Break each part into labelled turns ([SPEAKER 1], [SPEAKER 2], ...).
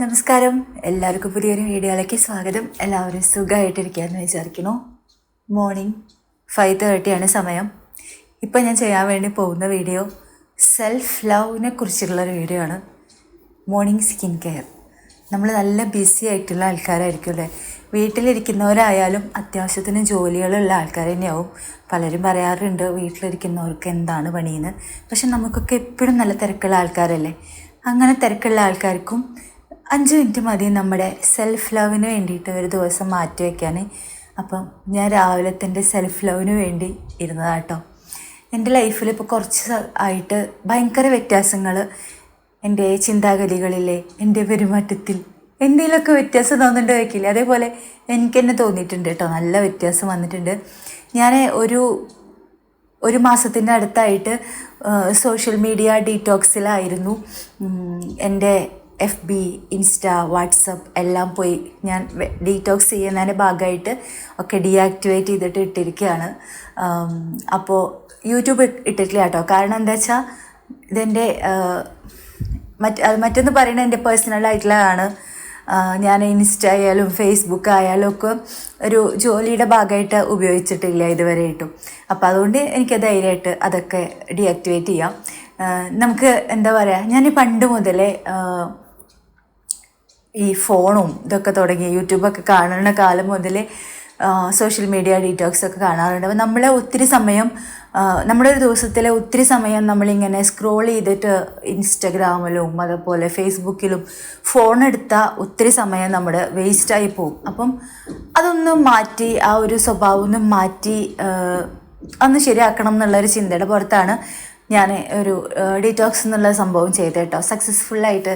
[SPEAKER 1] നമസ്കാരം, എല്ലാവർക്കും പുതിയൊരു വീഡിയോയിലേക്ക് സ്വാഗതം. എല്ലാവരും സുഖമായിട്ടിരിക്കുകയെന്ന് വിചാരിക്കുന്നു. മോർണിംഗ് 5:30 ആണ് സമയം. ഇപ്പം ഞാൻ ചെയ്യാൻ വേണ്ടി പോകുന്ന വീഡിയോ സെൽഫ് ലവിനെ കുറിച്ചുള്ളൊരു വീഡിയോ ആണ്. Morning skin care. നമ്മൾ നല്ല ബിസി ആയിട്ടുള്ള ആൾക്കാരായിരിക്കും അല്ലേ? വീട്ടിലിരിക്കുന്നവരായാലും അത്യാവശ്യത്തിന് ജോലികളുള്ള ആൾക്കാർ തന്നെയാവും. പലരും പറയാറുണ്ട് വീട്ടിലിരിക്കുന്നവർക്ക് എന്താണ് പണിയെന്ന്. പക്ഷെ നമുക്കൊക്കെ എപ്പോഴും നല്ല തിരക്കുള്ള ആൾക്കാരല്ലേ? അങ്ങനെ തിരക്കുള്ള ആൾക്കാർക്കും 5 മിനിറ്റ് മതി നമ്മുടെ സെൽഫ് ലവിന് വേണ്ടിയിട്ട് ഒരു ദിവസം മാറ്റി വയ്ക്കാൻ. അപ്പം ഞാൻ രാവിലെ തന്നെ സെൽഫ് ലവിന് വേണ്ടി ഇരുന്നതാട്ടോ. എൻ്റെ ലൈഫിൽ ഇപ്പോൾ കുറച്ച് ആയിട്ട് ഭയങ്കര വ്യത്യാസങ്ങൾ എൻ്റെ ചിന്താഗതികളിലെ, എൻ്റെ പെരുമാറ്റത്തിൽ എന്തെങ്കിലുമൊക്കെ വ്യത്യാസം തോന്നുന്നുണ്ട് വയ്ക്കില്ല. അതേപോലെ എനിക്ക് തന്നെ തോന്നിയിട്ടുണ്ട് കേട്ടോ, നല്ല വ്യത്യാസം വന്നിട്ടുണ്ട്. ഞാൻ ഒരു മാസത്തിൻ്റെ അടുത്തായിട്ട് സോഷ്യൽ മീഡിയ ഡീറ്റോക്സിലായിരുന്നു. എൻ്റെ FB, ഇൻസ്റ്റ, വാട്സപ്പ് എല്ലാം പോയി ഞാൻ ഡീറ്റോക്സ് ചെയ്യുന്നതിൻ്റെ ഭാഗമായിട്ട് ഒക്കെ ഡീആക്ടിവേറ്റ് ചെയ്തിട്ട് ഇട്ടിരിക്കുകയാണ്. അപ്പോൾ യൂട്യൂബ് ഇട്ടിട്ടില്ല കേട്ടോ. കാരണം എന്താ വെച്ചാൽ ഇതെൻ്റെ മറ്റൊന്ന് പറയുന്നത് എൻ്റെ പേഴ്സണലായിട്ടുള്ളതാണ്. ഞാൻ ഇൻസ്റ്റ ആയാലും ഫേസ്ബുക്ക് ആയാലും ഒക്കെ ഒരു ജോലിയുടെ ഭാഗമായിട്ട് ഉപയോഗിച്ചിട്ടില്ല ഇതുവരെയായിട്ടും. അപ്പോൾ അതുകൊണ്ട് എനിക്ക് ധൈര്യമായിട്ട് അതൊക്കെ ഡീആക്ടിവേറ്റ് ചെയ്യാം. നമുക്ക് എന്താ പറയുക, ഞാൻ പണ്ട് മുതലേ ഈ ഫോണും ഇതൊക്കെ തുടങ്ങി യൂട്യൂബൊക്കെ കാണുന്ന കാലം മുതൽ സോഷ്യൽ മീഡിയ ഡീറ്റോക്സ് ഒക്കെ കാണാറുണ്ട്. അപ്പോൾ നമ്മളെ ഒത്തിരി സമയം, നമ്മുടെ ഒരു ദിവസത്തിലെ ഒത്തിരി സമയം നമ്മളിങ്ങനെ സ്ക്രോൾ ചെയ്തിട്ട് ഇൻസ്റ്റഗ്രാമിലും അതുപോലെ ഫേസ്ബുക്കിലും ഫോൺ എടുത്താൽ ഒത്തിരി സമയം നമ്മുടെ വേസ്റ്റായി പോകും. അപ്പം അതൊന്ന് മാറ്റി, ആ ഒരു സ്വഭാവം ഒന്ന് മാറ്റി ഒന്ന് ശരിയാക്കണം എന്നുള്ളൊരു ചിന്തയുടെ പുറത്താണ് ഞാൻ ഒരു ഡീറ്റോക്സ് എന്നുള്ള സംഭവം ചെയ്ത് കേട്ടോ. സക്സസ്ഫുള്ളായിട്ട്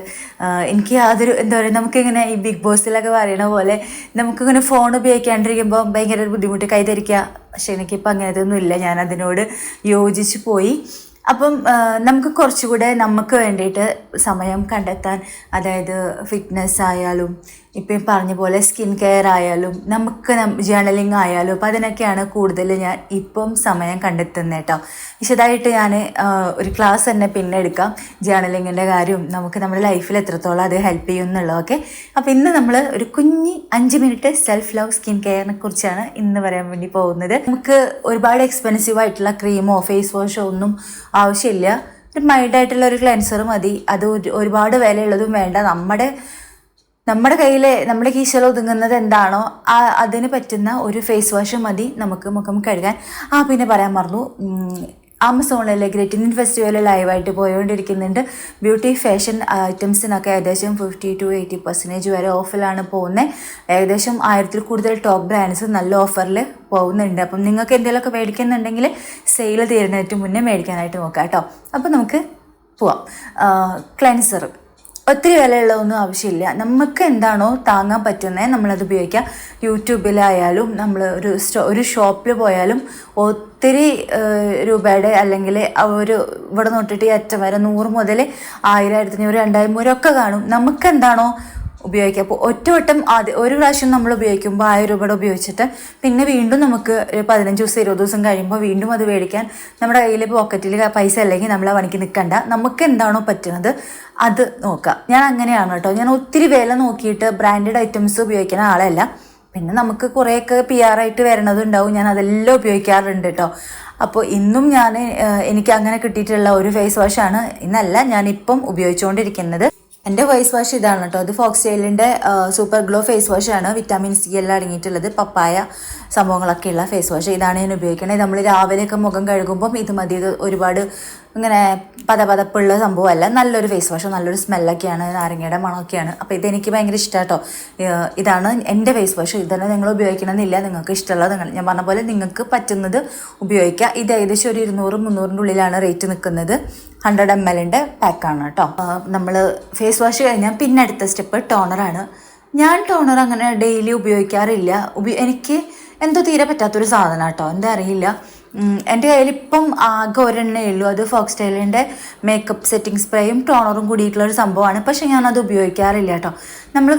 [SPEAKER 1] എനിക്ക് യാതൊരു എന്താ പറയുക, നമുക്കിങ്ങനെ ഈ ബിഗ് ബോസിലൊക്കെ പറയണ പോലെ നമുക്കിങ്ങനെ ഫോൺ ഉപയോഗിക്കാണ്ടിരിക്കുമ്പോൾ ഭയങ്കര ഒരു ബുദ്ധിമുട്ട്, കൈധരിക്കുക. പക്ഷേ എനിക്കിപ്പോൾ അങ്ങനത്തെ ഒന്നുമില്ല, ഞാൻ അതിനോട് യോജിച്ച് പോയി. അപ്പം നമുക്ക് കുറച്ചുകൂടെ നമുക്ക് വേണ്ടിയിട്ട് സമയം കണ്ടെത്താൻ, അതായത് ഫിറ്റ്നസ് ആയാലും ഇപ്പം പറഞ്ഞ പോലെ സ്കിൻ കെയർ ആയാലും നമുക്ക് ജേർണലിങ് ആയാലും അപ്പം അതിനൊക്കെയാണ് കൂടുതൽ ഞാൻ ഇപ്പം സമയം കണ്ടെത്തുന്നത് കേട്ടോ. വിശദമായിട്ട് ഞാൻ ഒരു ക്ലാസ് തന്നെ പിന്നെ എടുക്കാം, ജേർണലിങ്ങിൻ്റെ കാര്യം നമുക്ക് നമ്മുടെ ലൈഫിൽ എത്രത്തോളം അത് ഹെൽപ്പ് ചെയ്യും എന്നുള്ളതൊക്കെ. അപ്പോൾ ഇന്ന് നമ്മൾ ഒരു കുഞ്ഞി 5 മിനിറ്റ് സെൽഫ് ലവ് സ്കിൻ കെയറിനെ കുറിച്ചാണ് ഇന്ന് പറയാൻ വേണ്ടി പോകുന്നത്. നമുക്ക് ഒരുപാട് എക്സ്പെൻസീവ് ആയിട്ടുള്ള ക്രീമോ ഫേസ് വാഷോ ഒന്നും ആവശ്യമില്ല. ഒരു മൈൽഡായിട്ടുള്ള ഒരു ക്ലെൻസർ മതി. അത് ഒരുപാട് വിലയുള്ളതും വേണ്ട. നമ്മുടെ കയ്യിൽ, നമ്മുടെ കീശയിൽ ഒതുങ്ങുന്നത് എന്താണോ അതിന് പറ്റുന്ന ഒരു ഫേസ് വാഷ് മതി നമുക്ക് മുഖം കഴുകാൻ. പിന്നെ പറയാൻ മറന്നു, ആമസോണിലെ ഗ്രേറ്റ് ഇന്ത്യൻ ഫെസ്റ്റിവൽ ലൈവായിട്ട് പോയോണ്ടിരിക്കുന്നുണ്ട്. ബ്യൂട്ടി ഫാഷൻ ഐറ്റംസിനൊക്കെ ഏകദേശം 50 to 80% വരെ ഓഫറിലാണ് പോകുന്നത്. ഏകദേശം 1000-ൽ കൂടുതൽ ടോപ്പ് ബ്രാൻഡ്സ് നല്ല ഓഫറിൽ പോകുന്നുണ്ട്. അപ്പം നിങ്ങൾക്ക് എന്തെങ്കിലുമൊക്കെ മേടിക്കുന്നുണ്ടെങ്കിൽ സെയിൽ തീരുന്നതിന് മുന്നേ മേടിക്കാനായിട്ട് നോക്കാം കേട്ടോ. അപ്പം നമുക്ക് പോവാം. ക്ലെൻസർ ഒത്തിരി വിലയുള്ളതൊന്നും ആവശ്യമില്ല. നമുക്ക് എന്താണോ താങ്ങാൻ പറ്റുന്നത് നമ്മളത് ഉപയോഗിക്കുക. യൂട്യൂബിലായാലും നമ്മൾ ഒരു ഷോപ്പിൽ പോയാലും ഒത്തിരി രൂപയുടെ, അല്ലെങ്കിൽ ഒരു ഇവിടെ നോട്ടിട്ട് അറ്റം വരെ 100 മുതൽ 1000, 1500, 2000 ഒക്കെ കാണും. നമുക്ക് എന്താണോ ഉപയോഗിക്കുക. അപ്പോൾ ഒറ്റവട്ടം ഒരു പ്രാവശ്യം നമ്മൾ ഉപയോഗിക്കുമ്പോൾ 1000 രൂപയുടെ ഉപയോഗിച്ചിട്ട് പിന്നെ വീണ്ടും നമുക്ക് 15 ദിവസം 20 ദിവസം കഴിയുമ്പോൾ വീണ്ടും അത് മേടിക്കാൻ നമ്മുടെ കയ്യിൽ പോക്കറ്റിൽ പൈസ അല്ലെങ്കിൽ നമ്മൾ ആ പണിക്ക് നിൽക്കണ്ട. നമുക്ക് എന്താണോ പറ്റുന്നത് അത് നോക്കാം. ഞാൻ അങ്ങനെയാണ് കേട്ടോ. ഞാൻ ഒത്തിരി വില നോക്കിയിട്ട് ബ്രാൻഡഡ് ഐറ്റംസ് ഉപയോഗിക്കുന്ന ആളല്ല. പിന്നെ നമുക്ക് കുറേയൊക്കെ PR ആയിട്ട് വരണതുണ്ടാവും, ഞാൻ അതെല്ലാം ഉപയോഗിക്കാറുണ്ട് കേട്ടോ. അപ്പോൾ ഇന്നും എനിക്ക് അങ്ങനെ കിട്ടിയിട്ടുള്ള ഒരു ഫേസ് വാഷാണ്, ഇന്നല്ല ഞാനിപ്പം ഉപയോഗിച്ചുകൊണ്ടിരിക്കുന്നത്. എൻ്റെ ഫേസ് വാഷ് ഇതാണ് കേട്ടോ. അത് ഫോക്സ്റ്റൈലിൻ്റെ സൂപ്പർ ഗ്ലോ ഫേസ് വാഷാണ്. വിറ്റാമിൻ C എല്ലാം അടങ്ങിയിട്ടുള്ളത്, പപ്പായ സംഭവങ്ങളൊക്കെ ഉള്ള ഫേസ് വാഷ്. ഇതാണ് ഞാൻ ഉപയോഗിക്കുന്നത്. നമ്മൾ രാവിലെയൊക്കെ മുഖം കഴുകുമ്പം ഇത് മതി. ഇത് ഒരുപാട് ഇങ്ങനെ പതപ്പുള്ള സംഭവമല്ല, നല്ലൊരു ഫേസ് വാഷ്, നല്ലൊരു സ്മെല്ലൊക്കെയാണ്, നാരങ്ങയുടെ മണമൊക്കെയാണ്. അപ്പോൾ ഇതെനിക്ക് ഭയങ്കര ഇഷ്ടമാണ് കേട്ടോ. ഇതാണ് എൻ്റെ ഫേസ് വാഷ്. ഇതന്നെ നിങ്ങൾ ഉപയോഗിക്കണമെന്നില്ല, നിങ്ങൾക്ക് ഇഷ്ടമുള്ളത് ഞാൻ പറഞ്ഞ പോലെ നിങ്ങൾക്ക് പറ്റുന്നത് ഉപയോഗിക്കുക. ഇത് ഏകദേശം ഒരു 200-300 ഉള്ളിലാണ് റേറ്റ് നിൽക്കുന്നത്. 100 ml പാക്കാണ് കേട്ടോ. നമ്മൾ ഫേസ് വാഷ് കഴിഞ്ഞാൽ പിന്നെ അടുത്ത സ്റ്റെപ്പ് ടോണറാണ്. ഞാൻ ടോണർ അങ്ങനെ ഡെയിലി ഉപയോഗിക്കാറില്ല. എനിക്ക് എന്തോ തീരെ പറ്റാത്തൊരു സാധനം കേട്ടോ, എന്താ അറിയില്ല. എൻ്റെ കയ്യിൽ ഇപ്പം ആകെ ഒരെണ്ണേ ഉള്ളൂ. അത് ഫോക്സ്റ്റൈലിൻ്റെ മേക്കപ്പ് സെറ്റിംഗ് സ്പ്രേയും ടോണറും കൂടിയിട്ടുള്ളൊരു സംഭവമാണ്. പക്ഷേ ഞാനത് ഉപയോഗിക്കാറില്ല കേട്ടോ. നമ്മൾ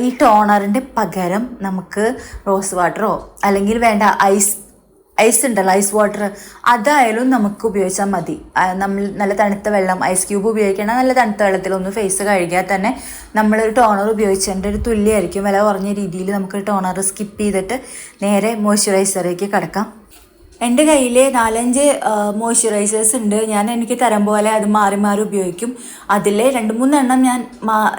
[SPEAKER 1] ഈ ടോണറിൻ്റെ പകരം നമുക്ക് റോസ് വാട്ടറോ അല്ലെങ്കിൽ വേണ്ട ഐസ് ഉണ്ടല്ലോ, ഐസ് വാട്ടർ, അതായാലും നമുക്ക് ഉപയോഗിച്ചാൽ മതി. നമ്മൾ നല്ല തണുത്ത വെള്ളം, ഐസ് ക്യൂബ് ഉപയോഗിക്കണം. നല്ല തണുത്ത വെള്ളത്തിലൊന്ന് ഫേസ് കഴുകിയാൽ തന്നെ നമ്മളൊരു ടോണർ ഉപയോഗിച്ചതിൻ്റെ ഒരു തുല്യമായിരിക്കും. വില കുറഞ്ഞ രീതിയിൽ നമുക്ക് ടോണർ സ്കിപ്പ് ചെയ്തിട്ട് നേരെ മോയ്സ്ചറൈസറിലേക്ക് കിടക്കാം. എൻ്റെ കയ്യിൽ 4-5 മോയ്സ്ചറൈസേഴ്സ് ഉണ്ട്. എനിക്ക് തരം പോലെ അത് മാറി മാറി ഉപയോഗിക്കും. അതിൽ 2-3 എണ്ണം ഞാൻ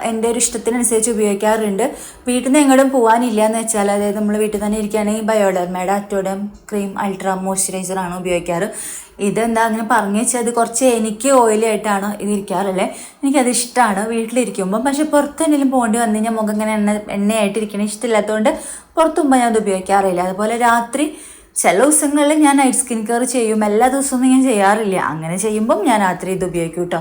[SPEAKER 1] എൻ്റെ ഒരു ഇഷ്ടത്തിനനുസരിച്ച് ഉപയോഗിക്കാറുണ്ട്. വീട്ടിൽ നിന്ന് എങ്ങോട്ടും പോകാനില്ല എന്ന് വെച്ചാൽ, അതായത് നമ്മൾ വീട്ടിൽ തന്നെ ഇരിക്കുകയാണെങ്കിൽ ബയോഡെർമയുടെ അറ്റോഡം ക്രീം അൾട്രാ മോയ്സ്ചറൈസറാണ് ഉപയോഗിക്കാറ്. ഇതെന്താ അങ്ങനെ പറഞ്ഞു വെച്ചാൽ, അത് കുറച്ച് എനിക്ക് ഓയിലി ആയിട്ടാണ് ഇതിരിക്കാറുള്ളത്. എനിക്കത് ഇഷ്ടമാണ് വീട്ടിലിരിക്കുമ്പോൾ. പക്ഷെ പുറത്തെന്തെങ്കിലും പോകേണ്ടി വന്നു കഴിഞ്ഞാൽ മുഖം ഇങ്ങനെ എണ്ണയായിട്ടിരിക്കണം ഇഷ്ടമില്ലാത്തതുകൊണ്ട് പുറത്തുമ്പോൾ ഞാൻ അത് ഉപയോഗിക്കാറില്ല. അതുപോലെ രാത്രി ചില ദിവസങ്ങളിൽ ഞാൻ നൈറ്റ് സ്കിൻ കെയർ ചെയ്യും. എല്ലാ ദിവസവും ഞാൻ ചെയ്യാറില്ല. അങ്ങനെ ചെയ്യുമ്പം ഞാൻ രാത്രി ഇത് ഉപയോഗിക്കും കേട്ടോ.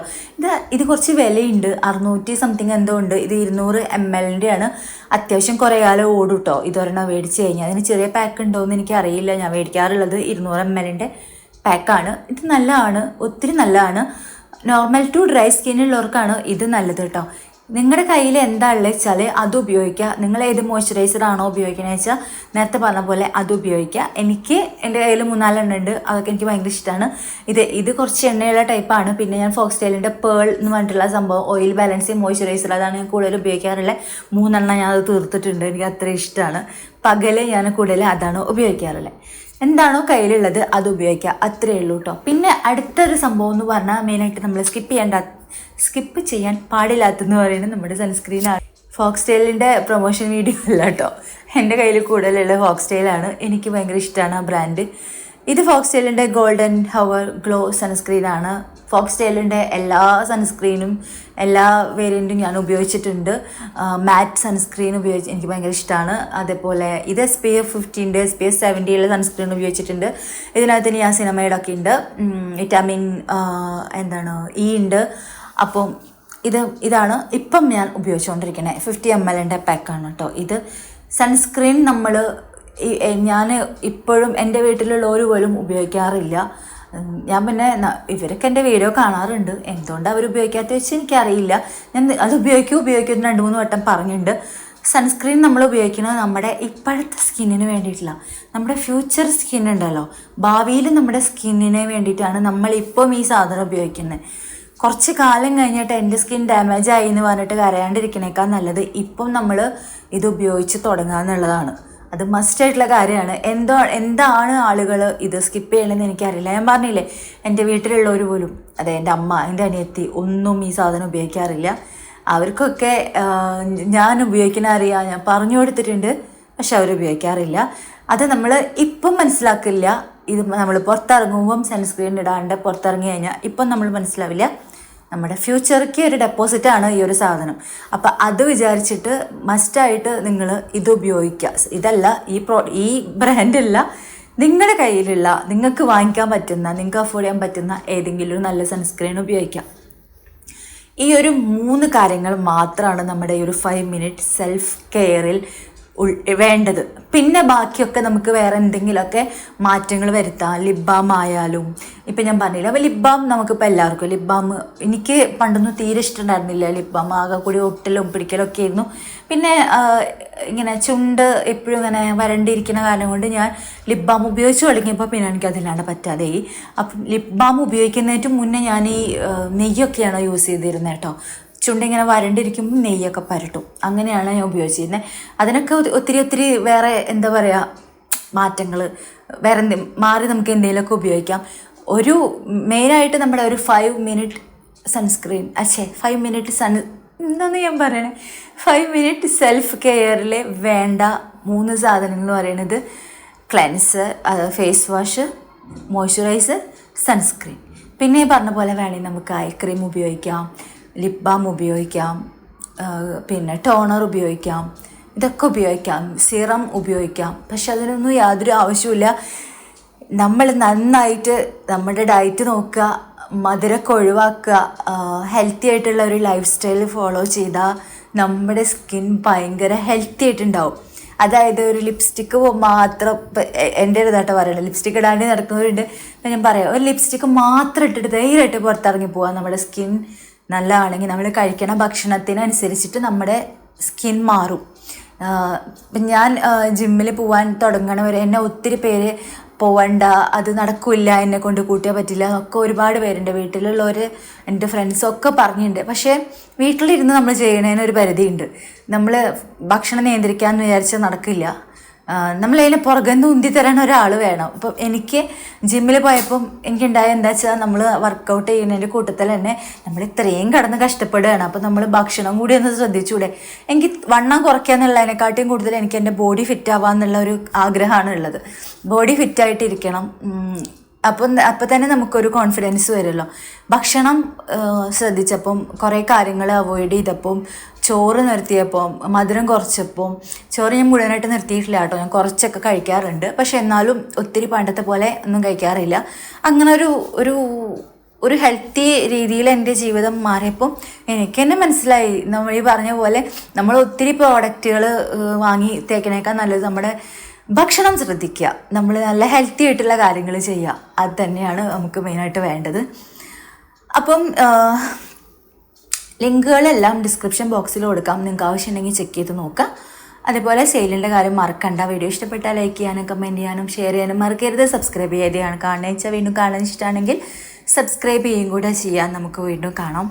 [SPEAKER 1] ഇത് കുറച്ച് വിലയുണ്ട്, 600 സംതിങ് എന്തോ ഉണ്ട്. ഇത് 200 ml ആണ്. അത്യാവശ്യം കുറേ കാലം ഓടും കേട്ടോ ഇതൊരെണ്ണം മേടിച്ച് കഴിഞ്ഞാൽ. അതിന് ചെറിയ പാക്ക് ഉണ്ടോയെന്ന് എനിക്കറിയില്ല. ഞാൻ മേടിക്കാറുള്ളത് 200 ml പാക്കാണ്. ഇത് നല്ലതാണ്, ഒത്തിരി നല്ലതാണ്. നോർമൽ ടു ഡ്രൈ സ്കിന്നുള്ളവർക്കാണ് ഇത് നല്ലത് കേട്ടോ. നിങ്ങളുടെ കയ്യിൽ എന്താ ഉള്ളത് വെച്ചാൽ അത് ഉപയോഗിക്കുക. നിങ്ങൾ ഏത് മോയ്സ്ചറൈസറാണോ ഉപയോഗിക്കണമെന്ന് വെച്ചാൽ നേരത്തെ പറഞ്ഞ പോലെ അത് ഉപയോഗിക്കുക. എൻ്റെ കയ്യിൽ 3-4 എണ്ണ ഉണ്ട്. അതൊക്കെ എനിക്ക് ഭയങ്കര ഇഷ്ടമാണ്. ഇത് കുറച്ച് എണ്ണയുള്ള ടൈപ്പാണ്. പിന്നെ ഞാൻ ഫോക്സ്ടെയിലിൻ്റെ പേൾ എന്ന് പറഞ്ഞിട്ടുള്ള സംഭവം, ഓയിൽ ബാലൻസിങ് മോയ്സ്ചറൈസർ, അതാണ് ഞാൻ കൂടുതൽ ഉപയോഗിക്കാറുള്ളത്. 3 എണ്ണം ഞാൻ അത് തീർത്തിട്ടുണ്ട്. എനിക്ക് അത്ര ഇഷ്ടമാണ്. പകൽ ഞാൻ കൂടുതൽ അതാണ് ഉപയോഗിക്കാറുള്ളത്. എന്താണോ കയ്യിലുള്ളത് അത് ഉപയോഗിക്കുക, അത്രയേ ഉള്ളൂ കേട്ടോ. പിന്നെ അടുത്തൊരു സംഭവം എന്ന് പറഞ്ഞാൽ മെയിനായിട്ട് നമ്മൾ സ്കിപ്പ് ചെയ്യാൻ പാടില്ലാത്തെന്ന് പറയുന്നത് നമ്മുടെ സൺസ്ക്രീനാണ്. ഫോക്സ്ടെയിലിൻ്റെ പ്രൊമോഷൻ വീഡിയോ അല്ല കേട്ടോ. എൻ്റെ കയ്യിൽ കൂടുതലുള്ള ഫോക്സ്ടെയിലാണ്. എനിക്ക് ഭയങ്കര ഇഷ്ടമാണ് ആ ബ്രാൻഡ്. ഇത് ഫോക്സ്ടെയിലിൻ്റെ ഗോൾഡൻ ഹവർ ഗ്ലോ സൺസ്ക്രീനാണ്. ഫോക്സ്ടെയിലിൻ്റെ എല്ലാ സൺസ്ക്രീനും എല്ലാ വേരിയൻറ്റും ഞാൻ ഉപയോഗിച്ചിട്ടുണ്ട്. മാറ്റ് സൺസ്ക്രീൻ എനിക്ക് ഭയങ്കര ഇഷ്ടമാണ്. അതേപോലെ ഇത് SPF 50 SPF 70 ഉള്ള സൺസ്ക്രീൻ ഉപയോഗിച്ചിട്ടുണ്ട്. ഇതിനകത്ത് നിയാസിനമൈഡൊക്കെ ഉണ്ട്, വിറ്റാമിൻ ഇ ഉണ്ട്. അപ്പം ഇതാണ് ഇപ്പം ഞാൻ ഉപയോഗിച്ചുകൊണ്ടിരിക്കുന്നത്. 50 ml പാക്കാണ് കേട്ടോ. ഇത് സൺസ്ക്രീൻ ഞാൻ ഇപ്പോഴും എൻ്റെ വീട്ടിലുള്ളവർ പോലും ഉപയോഗിക്കാറില്ല. ഞാൻ പിന്നെ ഇവരൊക്കെ എൻ്റെ വീഡിയോ കാണാറുണ്ട്. എന്തുകൊണ്ട് അവർ ഉപയോഗിക്കാത്ത വെച്ച് എനിക്കറിയില്ല. ഞാൻ അത് ഉപയോഗിക്കും 2-3 വട്ടം പറഞ്ഞിട്ടുണ്ട്. സൺസ്ക്രീൻ നമ്മൾ ഉപയോഗിക്കുന്നത് നമ്മുടെ ഇപ്പോഴത്തെ സ്കിന്നിന് വേണ്ടിയിട്ടില്ല, നമ്മുടെ ഫ്യൂച്ചർ സ്കിൻ ഉണ്ടല്ലോ, ഭാവിയിൽ നമ്മുടെ സ്കിന്നിന് വേണ്ടിയിട്ടാണ് നമ്മളിപ്പം ഈ സാധനം ഉപയോഗിക്കുന്നത്. കുറച്ച് കാലം കഴിഞ്ഞിട്ട് എൻ്റെ സ്കിൻ ഡാമേജ് ആയി എന്ന് പറഞ്ഞിട്ട് കരയാണ്ടിരിക്കണേക്കാൾ നല്ലത് ഇപ്പം നമ്മൾ ഇത് ഉപയോഗിച്ച് തുടങ്ങുക എന്നുള്ളതാണ്. അത് മസ്റ്റായിട്ടുള്ള കാര്യമാണ്. എന്താണ് ആളുകൾ ഇത് സ്കിപ്പ് ചെയ്യണമെന്ന് എനിക്കറിയില്ല. ഞാൻ പറഞ്ഞില്ലേ, എൻ്റെ വീട്ടിലുള്ളവർ പോലും, അതെ എൻ്റെ അമ്മ, എൻ്റെ അനിയത്തി ഒന്നും ഈ സാധനം ഉപയോഗിക്കാറില്ല. അവർക്കൊക്കെ ഞാൻ ഉപയോഗിക്കുന്ന അറിയാം, ഞാൻ പറഞ്ഞു കൊടുത്തിട്ടുണ്ട്, പക്ഷെ അവർ ഉപയോഗിക്കാറില്ല. അത് നമ്മൾ ഇപ്പം മനസ്സിലാക്കില്ല. ഇത് നമ്മൾ പുറത്തിറങ്ങുമ്പം സൺസ്ക്രീൻ ഇടാണ്ട് പുറത്തിറങ്ങി കഴിഞ്ഞാൽ ഇപ്പം നമ്മൾ മനസ്സിലാവില്ല. നമ്മുടെ ഫ്യൂച്ചർക്ക് ഒരു ഡെപ്പോസിറ്റാണ് ഈ ഒരു സാധനം. അപ്പം അത് വിചാരിച്ചിട്ട് മസ്റ്റായിട്ട് നിങ്ങൾ ഇത് ഉപയോഗിക്കുക. ഇതല്ല, ഈ ബ്രാൻഡല്ല, നിങ്ങളുടെ കയ്യിലുള്ള, നിങ്ങൾക്ക് വാങ്ങിക്കാൻ പറ്റുന്ന, നിങ്ങൾക്ക് അഫോർഡ് ചെയ്യാൻ പറ്റുന്ന ഏതെങ്കിലും ഒരു നല്ല സൺസ്ക്രീൻ ഉപയോഗിക്കാം. ഈ ഒരു 3 കാര്യങ്ങൾ മാത്രമാണ് നമ്മുടെ ഈ ഒരു 5 മിനിറ്റ് സെൽഫ് കെയറിൽ വേണ്ടത്. പിന്നെ ബാക്കിയൊക്കെ നമുക്ക് വേറെ എന്തെങ്കിലുമൊക്കെ മാറ്റങ്ങൾ വരുത്താം. ലിപ് ബാം ആയാലും ഇപ്പം ഞാൻ പറഞ്ഞില്ല, അപ്പോൾ ലിപ് ബാം നമുക്കിപ്പോൾ എല്ലാവർക്കും ലിപ് ബാം, എനിക്ക് പണ്ടൊന്നും തീരെ ഇഷ്ടമുണ്ടായിരുന്നില്ല. ലിപ് ബാം ആകെ കൂടി ഒട്ടലും പിടിക്കലൊക്കെ ആയിരുന്നു. പിന്നെ ഇങ്ങനെ ചുണ്ട് എപ്പോഴും ഇങ്ങനെ വരണ്ടിരിക്കുന്ന കാരണം കൊണ്ട് ഞാൻ ലിപ് ബാം ഉപയോഗിച്ച് തുടങ്ങിയപ്പോൾ പിന്നെ എനിക്കതില്ലാണ്ട് പറ്റാതെയായി. അപ്പം ലിപ് ബാം ഉപയോഗിക്കുന്നതിന് മുന്നേ ഞാൻ ഈ നെയ്യൊക്കെയാണ് യൂസ് ചെയ്തിരുന്നത് കേട്ടോ. ചുണ്ടിങ്ങനെ വരണ്ടിരിക്കുമ്പോൾ നെയ്യൊക്കെ പരട്ടും, അങ്ങനെയാണ് ഞാൻ ഉപയോഗിച്ചിരുന്നത്. അതിനൊക്കെ ഒത്തിരി വേറെ എന്താ പറയുക മാറ്റങ്ങൾ വേറെ മാറി നമുക്ക് എന്തെങ്കിലുമൊക്കെ ഉപയോഗിക്കാം. ഒരു മെയിനായിട്ട് നമ്മുടെ ഒരു 5 മിനിറ്റ് സൺസ്ക്രീൻ 5 മിനിറ്റ് എന്താന്ന് ഞാൻ പറയണേ 5 മിനിറ്റ് സെൽഫ് കെയറിൽ വേണ്ട 3 സാധനങ്ങൾ എന്ന് പറയുന്നത് cleanser, face wash, moisturiser, sunscreen. പിന്നെ പറഞ്ഞ പോലെ വേണമെങ്കിൽ നമുക്ക് ഐ ക്രീം ഉപയോഗിക്കാം, ലിപ് ബാം ഉപയോഗിക്കാം, പിന്നെ ടോണർ ഉപയോഗിക്കാം, ഇതൊക്കെ ഉപയോഗിക്കാം, സിറം ഉപയോഗിക്കാം. പക്ഷെ അതിനൊന്നും യാതൊരു ആവശ്യമില്ല. നമ്മൾ നന്നായിട്ട് നമ്മുടെ ഡയറ്റ് നോക്കുക, മധുരമൊക്കെ ഒഴിവാക്കുക, ഹെൽത്തി ആയിട്ടുള്ള ഒരു ലൈഫ് സ്റ്റൈൽ ഫോളോ ചെയ്താൽ നമ്മുടെ സ്കിൻ ഭയങ്കര ഹെൽത്തി ആയിട്ടുണ്ടാവും. അതായത് ഒരു ലിപ്സ്റ്റിക്ക് മാത്രം, എൻ്റെ ഒരു ഇതായിട്ട് പറയണം, ലിപ്സ്റ്റിക്ക് ഇടാണ്ട് നടക്കുന്നവരുണ്ട്. ഞാൻ പറയാം, ഒരു ലിപ്സ്റ്റിക്ക് മാത്രം ഇട്ടിട്ട് ധൈര്യമായിട്ട് പുറത്തിറങ്ങി പോകാം. നമ്മുടെ സ്കിൻ നല്ലതാണെങ്കിൽ നമ്മൾ കഴിക്കണ ഭക്ഷണത്തിനനുസരിച്ചിട്ട് നമ്മുടെ സ്കിൻ മാറും. ഞാൻ ജിമ്മിൽ പോകാൻ തുടങ്ങണവരെ എന്നെ ഒത്തിരി പേര് പോവണ്ട, അത് നടക്കില്ല, എന്നെ കൊണ്ട് കൂട്ടിയാൽ പറ്റില്ല ഒക്കെ ഒരുപാട് പേരുണ്ട്. വീട്ടിലുള്ളവർ, എൻ്റെ ഫ്രണ്ട്സൊക്കെ പറഞ്ഞിട്ടുണ്ട്. പക്ഷേ വീട്ടിലിരുന്ന് നമ്മൾ ചെയ്യണതിന് ഒരു പരിധിയുണ്ട്. നമ്മൾ ഭക്ഷണം നിയന്ത്രിക്കാമെന്ന് വിചാരിച്ചാൽ നടക്കില്ല. നമ്മളതിനെ പുറകെന്ന് ഉന്തി തരാൻ ഒരാൾ വേണം. ഇപ്പം എനിക്ക് ജിമ്മിൽ പോയപ്പം എനിക്കുണ്ടായ എന്താ വെച്ചാൽ, നമ്മൾ വർക്കൗട്ട് ചെയ്യുന്നതിൻ്റെ കൂട്ടത്തിൽ തന്നെ നമ്മൾ ഇത്രയും കിടന്ന് കഷ്ടപ്പെടുകയാണ്. അപ്പം നമ്മൾ ഭക്ഷണം കൂടി ഒന്ന് ശ്രദ്ധിച്ചൂടെ. എനിക്ക് വണ്ണം കുറയ്ക്കുക എന്നുള്ളതിനെക്കാട്ടിയും കൂടുതൽ എനിക്ക് എൻ്റെ ബോഡി ഫിറ്റ് ആവാമെന്നുള്ള ഒരു ആഗ്രഹമാണ് ഉള്ളത്. ബോഡി ഫിറ്റായിട്ടിരിക്കണം. അപ്പം തന്നെ നമുക്കൊരു കോൺഫിഡൻസ് വരുമല്ലോ. ഭക്ഷണം ശ്രദ്ധിച്ചപ്പം കുറേ കാര്യങ്ങൾ അവോയ്ഡ് ചെയ്തപ്പം, ചോറ് നിർത്തിയപ്പോൾ, മധുരം കുറച്ചപ്പോൾ, ചോറ് ഞാൻ മുഴുവനായിട്ട് നിർത്തിയിട്ടില്ല കേട്ടോ, ഞാൻ കുറച്ചൊക്കെ കഴിക്കാറുണ്ട്. പക്ഷെ എന്നാലും ഒത്തിരി പണ്ടത്തെ പോലെ ഒന്നും കഴിക്കാറില്ല. അങ്ങനെ ഒരു ഹെൽത്തി രീതിയിൽ എൻ്റെ ജീവിതം മാറിയപ്പം എനിക്ക് തന്നെ മനസ്സിലായി, നമ്മൾ ഈ പറഞ്ഞ പോലെ നമ്മൾ ഒത്തിരി പ്രോഡക്റ്റുകൾ വാങ്ങി തേക്കണേക്കാൾ നല്ലത് നമ്മുടെ ഭക്ഷണം ശ്രദ്ധിക്കുക, നമ്മൾ നല്ല ഹെൽത്തി ആയിട്ടുള്ള കാര്യങ്ങൾ ചെയ്യുക. അത് തന്നെയാണ് നമുക്ക് മെയിനായിട്ട് വേണ്ടത്. അപ്പം ലിങ്കുകളെല്ലാം ഡിസ്ക്രിപ്ഷൻ ബോക്സിൽ കൊടുക്കാം, നിങ്ങൾക്ക് ആവശ്യമുണ്ടെങ്കിൽ ചെക്ക് ചെയ്ത് നോക്കാം. അതേപോലെ സെയിലിൻ്റെ കാര്യം മറക്കണ്ട. വീഡിയോ ഇഷ്ടപ്പെട്ടാൽ ലൈക്ക് ചെയ്യാനും കമൻറ്റ് ചെയ്യാനും ഷെയർ ചെയ്യാനും മറക്കരുത്. സബ്സ്ക്രൈബ് ചെയ്യാതെയാണ് കാണുന്നത് വെച്ചാൽ വീണ്ടും കാണാൻ ഇഷ്ടമാണെങ്കിൽ സബ്സ്ക്രൈബ് ചെയ്യും കൂടെ ചെയ്യാം. നമുക്ക് വീണ്ടും കാണാം.